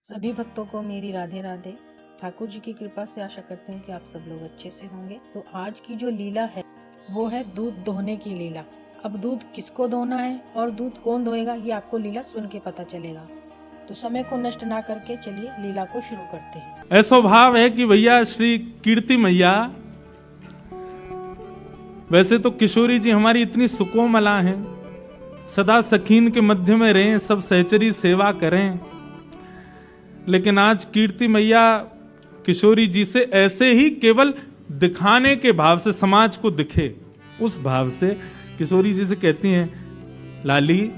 सभी भक्तों को मेरी राधे राधे। ठाकुर जी की कृपा से आशा करते हैं कि आप सब लोग अच्छे से होंगे। तो आज की जो लीला है वो है दूध दोहने की लीला। अब दूध किसको दोहना है और दूध कौन दोहेगा ये आपको लीला सुन के पता चलेगा। तो समय को नष्ट ना करके चलिए लीला को शुरू करते हैं। ऐसा भाव है कि भैया श्री कीर्ति मैया, वैसे तो किशोरी जी हमारी इतनी सुकोमला हैं, सदा सखीन के मध्य में रहें, सब सहचरी सेवा करें, लेकिन आज कीर्ति मैया किशोरी जी से ऐसे ही केवल दिखाने के भाव से, समाज को दिखे उस भाव से किशोरी जी से कहती हैं, लाली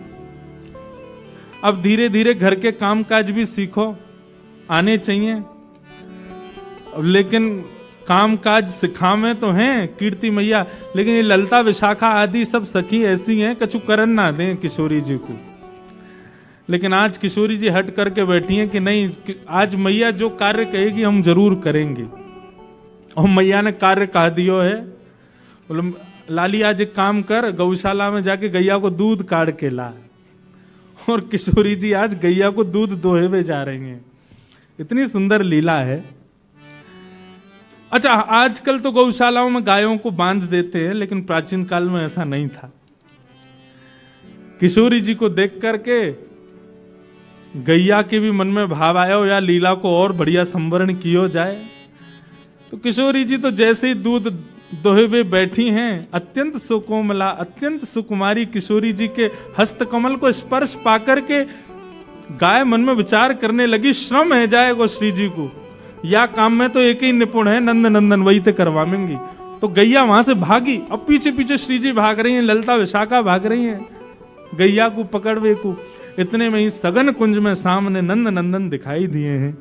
अब धीरे धीरे घर के काम काज भी सीखो, आने चाहिए, लेकिन काम काज सिखावे तो हैं कीर्ति मैया, लेकिन ये ललता विशाखा आदि सब सखी ऐसी हैं कछु करन ना दें किशोरी जी को। लेकिन आज किशोरी जी हट करके बैठी हैं कि नहीं, आज मैया जो कार्य कहेगी हम जरूर करेंगे। और मैया ने कार्य कह दियो है, बोलो लाली आज एक काम कर, गौशाला में जाके गैया को दूध काट के ला। और किशोरी जी आज गैया को दूध दोहे में जा रही हैं। इतनी सुंदर लीला है। अच्छा, आजकल तो गौशालाओं में गायों को बांध देते हैं, लेकिन प्राचीन काल में ऐसा नहीं था। किशोरी जी को देख करके गैया के भी मन में भाव आया हो या लीला को और बढ़िया संवरण किया जाए। तो किशोरी जी तो जैसे ही दूध दोहे में बैठी हैं, अत्यंत सुकोमला, अत्यंत सुकुमारी किशोरी जी के हस्तकमल को स्पर्श पाकर के गाय मन में विचार करने लगी, श्रम है जाएगा श्री जी को, या काम में तो एक ही निपुण है, नंद नंदन वही तो करवाएंगी। तो गैया वहां से भागी, अब पीछे पीछे श्री जी भाग रही हैं, ललता विशाखा भाग रही हैं गैया को पकड़वे को। इतने में ही सघन कुंज में सामने नंद नंदन दिखाई दिए हैं।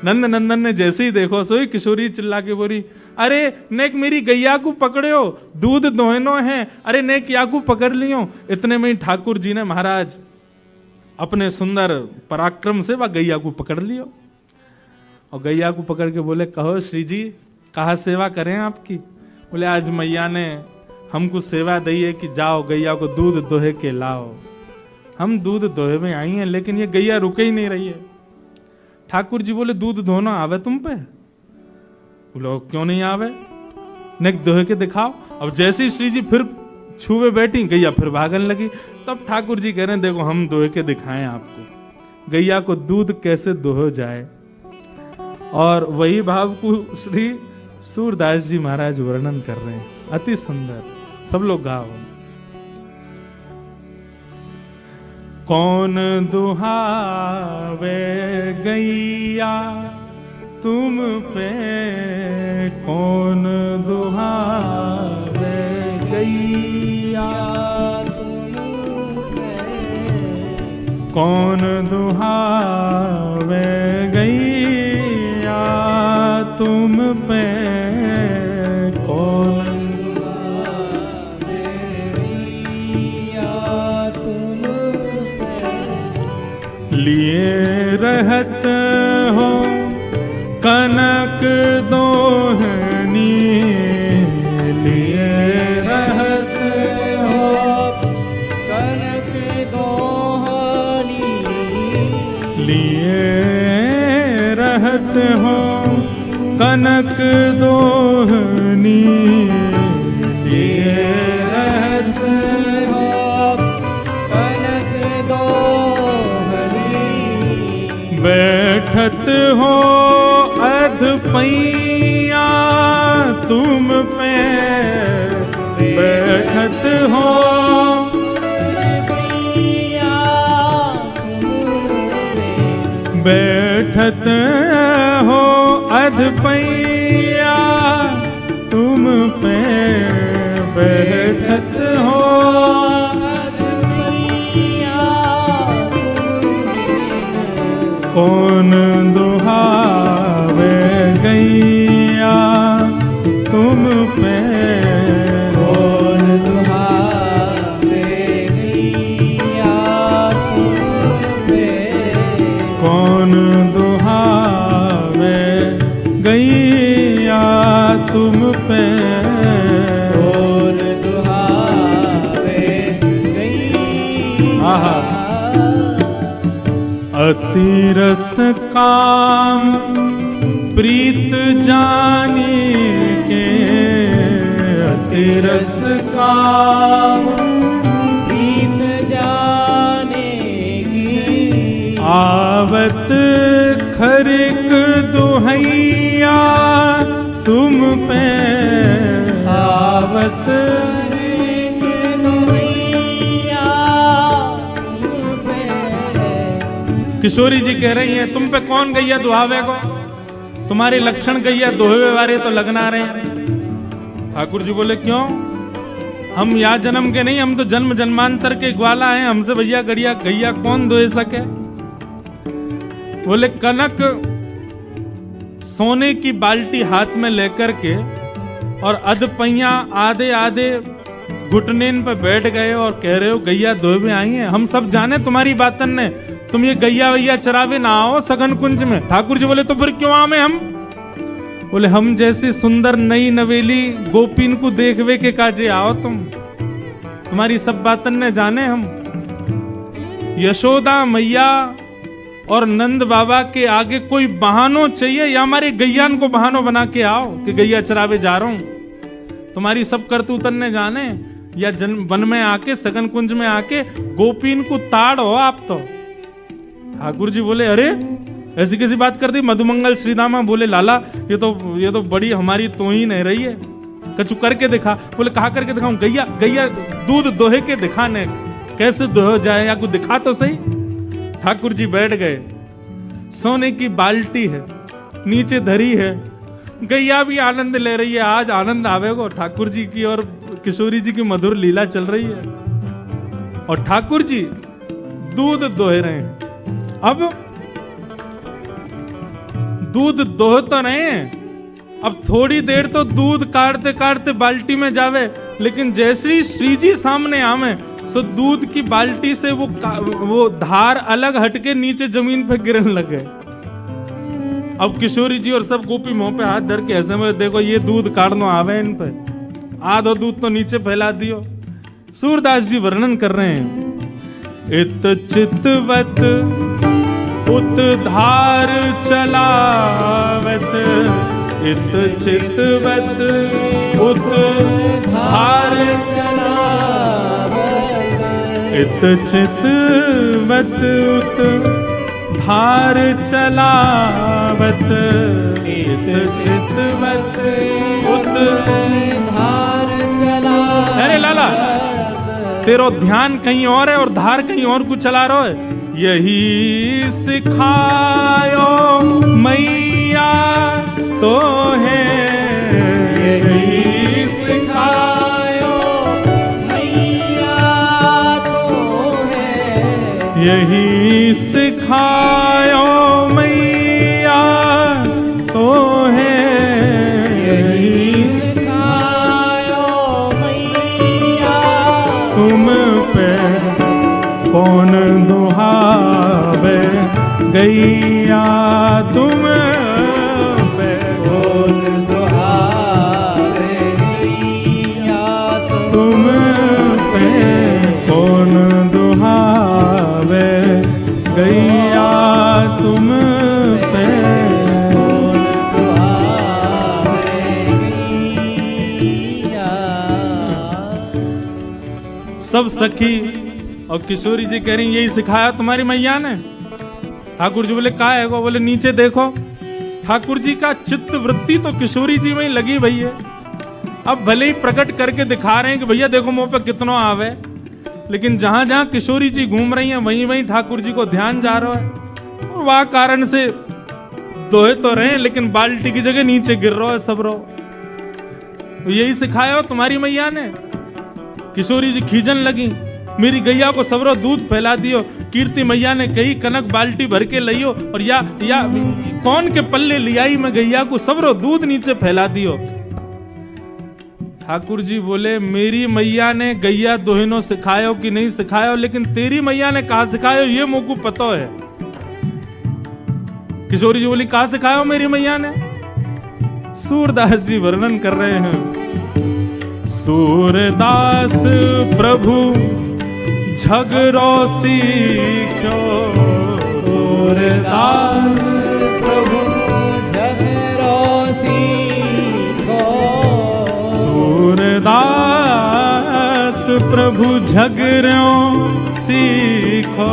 नंद नंदन ने जैसे ही देखो सोई किशोरी चिल्ला के बोली, अरे नेक मेरी गैया को पकड़ो, दूध दोहनो है, अरे नेक या को पकड़ लियो। इतने में ही ठाकुर जी ने महाराज अपने सुंदर पराक्रम से वह गैया को पकड़ लियो और गैया को पकड़ के बोले, कहो श्री जी कहाँ सेवा करें आपकी। बोले आज मैया ने हमको सेवा दी है कि जाओ गैया को दूध दोहे के लाओ। हम दूध दोहे में आई हैं, लेकिन ये गैया रुके ही नहीं रही है। ठाकुर जी बोले दूध धोना आवे तुम पे? बोलो क्यों नहीं आवे, नेक दोहे के दिखाओ। अब जैसे ही श्री जी फिर छुए बैठी, गैया फिर भागने लगी। तब ठाकुर जी कह रहे हैं, देखो हम दोहे के दिखाएं आपको, गैया को दूध कैसे दोहो जाए। और वही भाव को श्री सूरदास जी महाराज वर्णन कर रहे हैं, अति सुंदर। सब लोग गाओ। कौन दुहावे गैया तुम पे, कौन दुहावे गैया तुम पे, कौन दुहावे गैया तुम पे, कौन लिए रहत हो कनक दोहनी, लिए रहत हो कनक दोहनी, लिए रहत हो कनक दोहनी, लिए रहत हो कनक दोहनी, बैठत हो अध पैया तुम पे, बैठत हो बैठत हो अध पैया तुम पे, बैठत हो कौन दुहावे गैया तुम पे, कौन दुहावे गैया तुम पे, कौन दुहावे गैया तुम पे, कौन दुहावे गैया। अति रस काम प्रीत जाने के, अति रस काम प्रीत जाने की, आवत खरिक दुहैया तुम पे, आवत खरिक दुहैया तुम पे। किशोरी जी कह रही हैं, तुम पे कौन गैया दुहावे को, तुम्हारे लक्षण गैया दोहवे वाले तो लगना रहे हैं। ठाकुर जी बोले क्यों, हम या जन्म के नहीं, हम तो जन्म जन्मांतर के ग्वाला हैं, हमसे भैया गड़िया गैया कौन दोहे सके। बोले कनक सोने की बाल्टी हाथ में लेकर के और अधपैया आधे आधे घुटनेन पे बैठ गए और कह रहे हो गैया दोहवे आई हैं। हम सब जाने तुम्हारी बातन ने, तुम ये गैया वैया चरावे ना आओ सगन कुंज में। ठाकुर जी बोले तो फिर क्यों आवे हम। बोले हम जैसी सुंदर नई नवेली गोपीन को देखवे के काजे आओ तुम, तुम्हारी सब बातन ने जाने हम। यशोदा मैया और नंद बाबा के आगे कोई बहानो चाहिए या हमारे गैयान को बहानो बना के आओ कि गैया चरावे जा रहा हूं। तुम्हारी सब करतूतन ने जाने या वन में आके सगन कुंज में आके गोपीन को ताड़ हो आप तो। ठाकुर जी बोले अरे ऐसी कैसी बात कर दी। मधुमंगल श्रीदामा बोले लाला ये तो बड़ी हमारी तोहीन है रही है, कछु करके दिखा। बोले कहा करके दिखाऊं, गैया गैया दूध दोहे के दिखाने, कैसे दोह जाए या कुछ दिखा तो सही। ठाकुर जी बैठ गए, सोने की बाल्टी है नीचे धरी है, गैया भी आनंद ले रही है। आज आनंद आवेगो, ठाकुर जी की और किशोरी जी की मधुर लीला चल रही है और ठाकुर जी दूध दोह रहे हैं। अब दूध दोह तो नहीं है, अब थोड़ी देर तो दूध काटते काटते बाल्टी में जावे, लेकिन जैसे श्री जी सामने आवे सो दूध की बाल्टी से वो धार अलग हटके नीचे जमीन पे गिरने लगे। अब किशोरी जी और सब गोपी मुंह पे हाथ धर के ऐसे में देखो ये दूध काटनो आवे इन पे, आधो दूध तो नीचे फैला दियो। सूरदास जी वर्णन कर रहे हैं, इत चितवत उत धार चलावत, इत चितवत उत धार चलावत, इत चितवत उत धार चलावत, इत चितवत उत धार चलावत। अरे लाला तेरो ध्यान कहीं और है और धार कहीं और कुछ चला रहा है। यही सिखायो मैया तो है, यही सिखायो मैया तो है, यही सिखायो मैया तो है, यही सिखायो मैया तुम पे कौन दुहावे गैया, तुम पे कौन दुहावे गैया, तुम पे कौन दुहावे गैया, तुम पे कौन दुहावे गैया। सब सखी और किशोरी जी कह रही यही सिखाया तुम्हारी मैया ने। ठाकुर जी बोले का है वो, बोले नीचे देखो। ठाकुर जी का चित्त वृत्ति तो किशोरी जी में ही लगी भई है। अब भले ही प्रकट करके दिखा रहे हैं कि भैया देखो मुंह पे कितना आवे, लेकिन जहां जहां किशोरी जी घूम रही हैं वहीं वहीं ठाकुर जी को ध्यान जा रहा है और वह कारण से दोहे तो रहे लेकिन बाल्टी की जगह नीचे गिर रहा है सब रो। यही सिखाया हो तुम्हारी मैया ने। किशोरी जी खींचन लगी, मेरी गैया को सबरो दूध फैला दियो। कीर्ति मैया ने कही कनक बाल्टी भर के लियो और या कौन के पल्ले लियाई में गैया को सबरो दूध नीचे फैला दियो। ठाकुर जी बोले मेरी मैया ने गैया दोहिनो सिखायो कि नहीं सिखायो, लेकिन तेरी मैया ने कहा सिखायो ये मुझको पता है। किशोरी जी बोली कहा सिखायो मेरी मैया ने। सूरदास जी वर्णन कर रहे हैं, सूरदास प्रभु झगड़ो सीख्यो, दास प्रभु झगरो सीखो सूरदास प्रभु झगरो सीखो।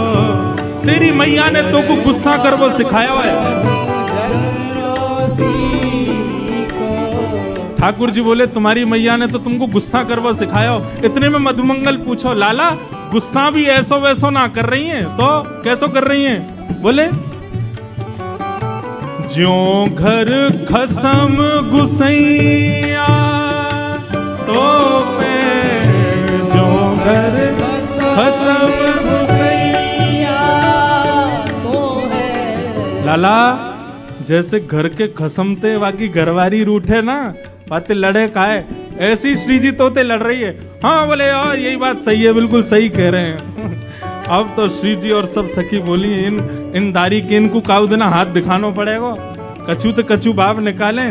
तेरी मैया ने तो को गुस्सा कर वो सिखाया हुआ है। ठाकुर जी बोले तुम्हारी मैया ने तो तुमको गुस्सा कर वो सिखाया हो। इतने में मधुमंगल पूछो लाला गुस्सा भी ऐसो वैसो ना कर रही हैं तो कैसो कर रही हैं? बोले ज्यों घर खसम गुसैया तो पे ज्यों घर खसम गुसैया तो है। लाला जैसे घर के खसमते बाकी घरवारी रूठे ना बातें लड़े काहे, ऐसी श्री जी तोते लड़ रही है। हाँ बोले हाँ यही बात सही है, बिल्कुल सही कह रहे हैं। अब तो श्री जी और सब सखी बोली इन दारी के इनको काउ देना हाथ दिखाना पड़ेगा। कछु तो कछु बाप निकाले।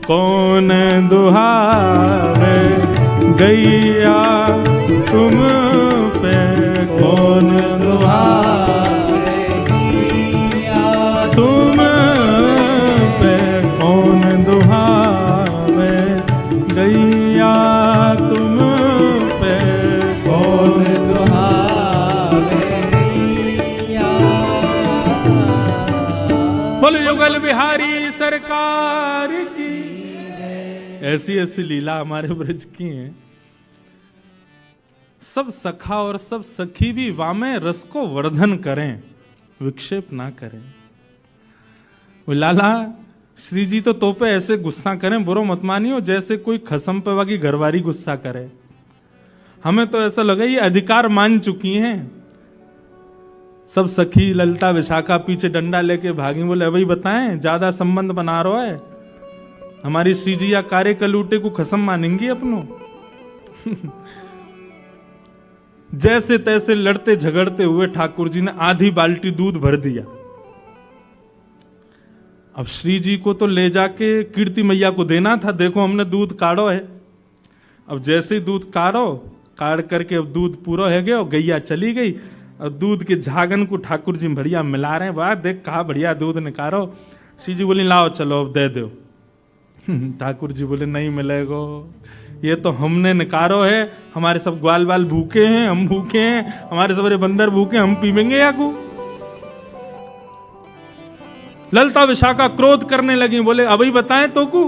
कौन दुहावे गैया तुम पे कौन दुहावे गैया तुम पे कौन दुहावे गैया तुम पे कौन दुहावे गैया। बोलो युगल बिहारी सरकार की। ऐसी ऐसी लीला हमारे ब्रज की हैं। सब सखा और सब सखी भी वामे रस को वर्धन करें, विक्षेप ना करें। वो लाला श्री जी तो पे ऐसे गुस्सा करें, बुरो मत मानियो जैसे कोई खसम पे वाकी घरवारी गुस्सा करे। हमें तो ऐसा लगा ये अधिकार मान चुकी हैं। सब सखी ललिता विशाखा पीछे डंडा लेके भागी। बोले भाई बताएं ज्यादा संबंध बना रहा है हमारी श्री जी या कार्य कलूटे को खसम मानेंगी अपनों। जैसे तैसे लड़ते झगड़ते हुए ठाकुर जी ने आधी बाल्टी दूध भर दिया। अब श्री जी को तो ले जाके कीर्ति मैया को देना था। देखो हमने दूध काढ़ो है। अब जैसे ही दूध काढ़ करके अब दूध पूरा है गया और गैया चली गई। और दूध के झागन को ठाकुर जी बढ़िया मिला रहे हैं। वाह देख कहा बढ़िया दूध निकालो। श्री जी बोली लाओ चलो अब दे दो। ठाकुर जी बोले नहीं मिलेगो, ये तो हमने निकारो है। हमारे सब ग्वाल बाल भूखे हैं, हम भूखे हैं, हमारे सबरे बंदर भूखे, हम पीवेंगे या को। ललिता विशाखा क्रोध करने लगी। बोले अभी बताएं तो को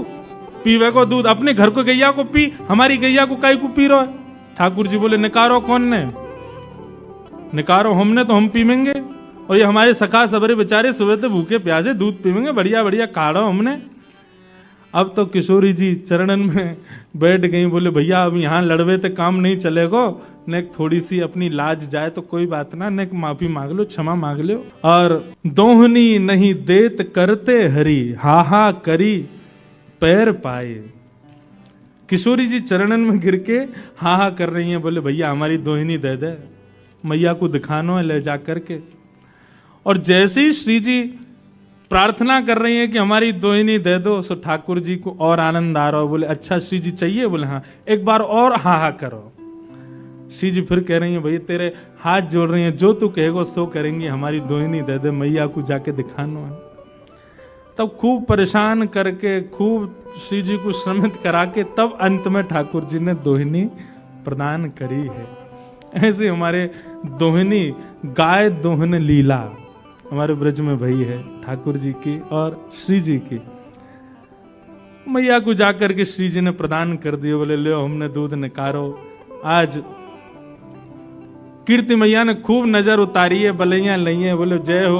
पीवे को दूध अपने घर को गैया को पी, हमारी गैया को काई को पी रहा है। ठाकुर जी बोले निकारो कौन ने? निकारो हमने तो हम पीवेंगे। और ये हमारे सखा सबरे बेचारे सुबह से भूखे प्यासे दूध पीवेंगे, बढ़िया बढ़िया काढ़ो हमने। अब तो किशोरी जी चरणन में बैठ गई। बोले भैया अब यहाँ लड़वे तो काम नहीं चलेगो, ने थोड़ी सी अपनी लाज जाए तो कोई बात ना, ने माफी मांग लो, क्षमा मांग लो। और दोहनी नहीं देत करते हरी, हा हा करी पैर पाए। किशोरी जी चरणन में गिर के हा हा कर रही हैं। बोले भैया हमारी दोहिनी दे दे, मैया को दिखानो है ले जा करके। और जैसे ही श्री जी प्रार्थना कर रही है कि हमारी दोहिनी दे दो, सो ठाकुर जी को और आनंद आ रहा हो। बोले अच्छा श्री जी चाहिए? बोले हाँ, एक बार और हा हा करो। श्री जी फिर कह रही है भैया तेरे हाथ जोड़ रही हैं, जो तू कहेगो सो करेंगे, हमारी दोहिनी दे दे, मैया को जाके दिखाना है। तब खूब परेशान करके खूब श्री जी को श्रमित करा के तब अंत में ठाकुर जी ने दोहिनी प्रदान करी है। ऐसे हमारे दोहिनी गाय दोहन लीला हमारे ब्रज में भई है ठाकुर जी की और श्री जी की। मैया को जाकर के श्री जी ने प्रदान कर दिए। बोले लो हमने दूध निकारो। आज कीर्ति मैया ने खूब नजर उतारी है, बलैया लई है। बोले जय हो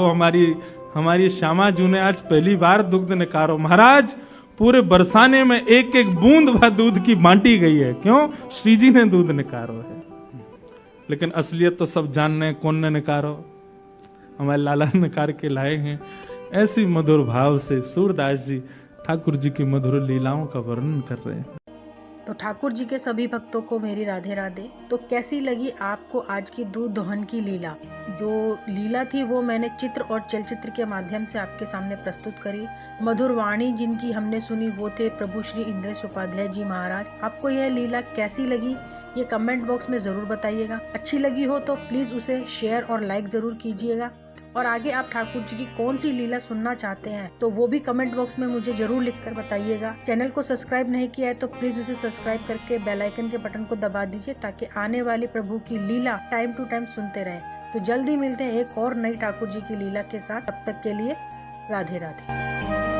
हमारी श्यामा जू ने आज पहली बार दुग्ध निकारो। महाराज पूरे बरसाने में एक एक बूंद भर दूध की बांटी गई है। क्यों? श्री जी ने दूध निकारो है। लेकिन असलियत तो सब जानने हैं कौन ने निकारो, हमारे लाला निकार के लाए हैं। ऐसी मधुर भाव से सूरदास जी ठाकुर जी की मधुर लीलाओं का वर्णन कर रहे हैं। तो ठाकुर जी के सभी भक्तों को मेरी राधे राधे। तो कैसी लगी आपको आज की दूध दोहन की लीला? जो लीला थी वो मैंने चित्र और चलचित्र के माध्यम से आपके सामने प्रस्तुत करी। मधुर वाणी जिनकी हमने सुनी वो थे प्रभु श्री इंद्रेश उपाध्याय जी महाराज। आपको यह लीला कैसी लगी ये कमेंट बॉक्स में ज़रूर बताइएगा। अच्छी लगी हो तो प्लीज़ उसे शेयर और लाइक ज़रूर कीजिएगा। और आगे आप ठाकुर जी की कौन सी लीला सुनना चाहते हैं तो वो भी कमेंट बॉक्स में मुझे जरूर लिखकर बताइएगा। चैनल को सब्सक्राइब नहीं किया है तो प्लीज उसे सब्सक्राइब करके बेल आइकन के बटन को दबा दीजिए ताकि आने वाली प्रभु की लीला टाइम टू टाइम सुनते रहें। तो जल्दी मिलते हैं एक और नई ठाकुर जी की लीला के साथ। तब तक के लिए राधे राधे।